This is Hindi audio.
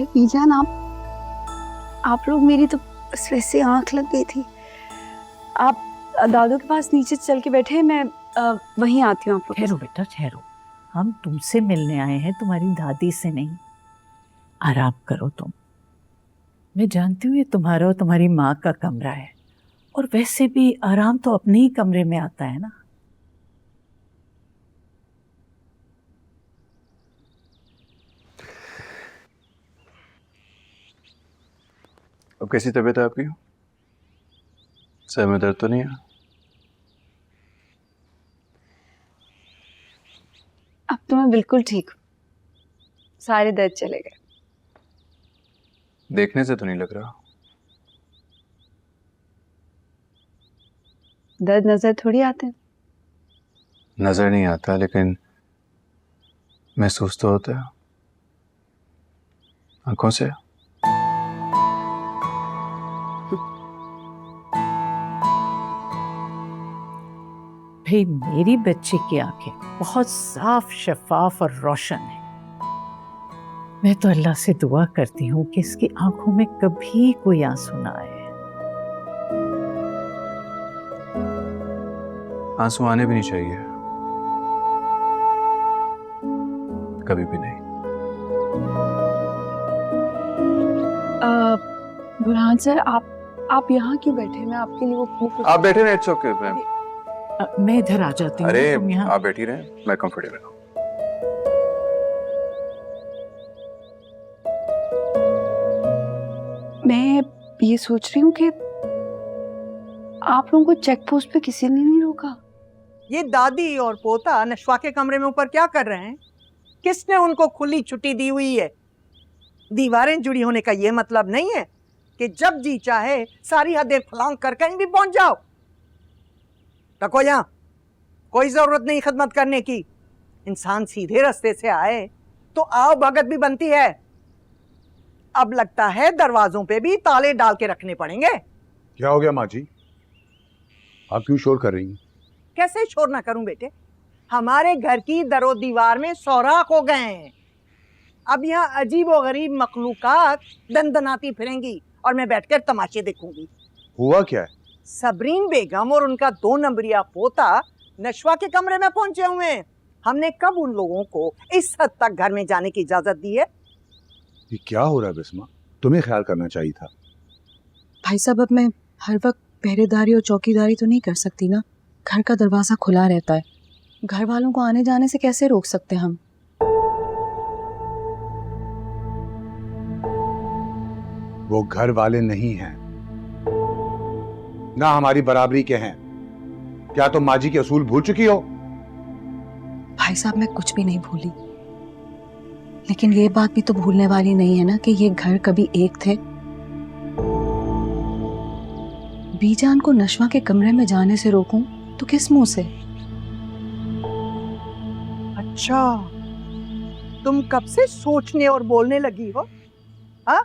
अरे बीजान, आप लोग, मेरी तो बस वैसे आंख लग गई थी। आप दादू के पास नीचे चल के बैठे हैं, मैं वहीं आती हूँ। आप लोग ठहरो बेटा ठहरो, हम तुमसे मिलने आए हैं, तुम्हारी दादी से नहीं। आराम करो तुम। मैं जानती हूँ ये तुम्हारा और तुम्हारी माँ का कमरा है, और वैसे भी आराम तो अपने ही कमरे में आता है ना। अब कैसी तबीयत है आपकी? सर में दर्द तो नहीं है? अब तो मैं बिल्कुल ठीक हूँ, सारे दर्द चले गए। देखने से तो नहीं लग रहा। दर्द नजर थोड़ी आते हैं। नजर नहीं आता, लेकिन महसूस तो होता है आंखों से। भाई मेरी बच्ची की आंखें बहुत साफ, शफाफ और रोशन है। मैं तो अल्लाह से दुआ करती हूँ कि इसकी आंखों में कभी कोई आंसू ना आए। आंसू आने भी नहीं चाहिए, कभी भी नहीं। बुरहान सर, आप यहाँ क्यों बैठे? मैं आपके लिए वो बुक। आप बैठे रहे, इट्स ओके। मैं इधर आ जाती हूँ। अरे तुम यहाँ आप बैठी रहे, मैं कंफर्टेबल हूँ। मैं ये सोच रही हूँ कि आप लोगों को चेक पोस्ट पे किसी ने नहीं रोका। ये दादी और पोता नशवा के कमरे में ऊपर क्या कर रहे हैं? किसने उनको खुली छुट्टी दी हुई है? दीवारें जुड़ी होने का ये मतलब नहीं है कि जब जी चाहे सारी हदें फलांग कर कहीं भी पहुंच जाओ। रखो यहाँ, कोई जरूरत नहीं खिदमत करने की। इंसान सीधे रास्ते से आए तो आओ भगत भी बनती है। अब लगता है दरवाजों पे भी ताले डाल के रखने पड़ेंगे। क्या हो गया माँ जी, आप क्यों शोर कर रही हैं? कैसे शोर ना करूं बेटे, हमारे घर की दरो दीवार में सौराख हो गए हैं। अब यहाँ अजीब व गरीब मखलूकात दंदनाती फिरेंगी और मैं बैठकर तमाशे देखूंगी। हुआ क्या है? सबरीन बेगम और उनका 2 नंबरिया पोता नशवा के कमरे में पहुंचे हुए हैं। हमने कब उन लोगों को इस हद तक घर में जाने की इजाजत दी है? ये क्या हो रहा है बिस्मा? तुम्हें ख्याल करना चाहिए था। भाई साहब, अब मैं हर वक्त पहरेदारी और चौकीदारी तो नहीं कर सकती ना। घर का दरवाजा खुला रहता है, घर वालों को आने जाने से कैसे रोक सकते हम? वो घर वाले नहीं हैं, ना हमारी बराबरी के हैं। क्या तुम माँ जी के असूल भूल चुकी हो? भाई साहब, मैं कुछ भी नहीं भूली, लेकिन ये बात भी तो भूलने वाली नहीं है ना कि ये घर कभी एक थे। बीजान को नशवा के कमरे में जाने से रोकूं तो किस मुंह से? अच्छा, तुम कब से सोचने और बोलने लगी हो? हाँ,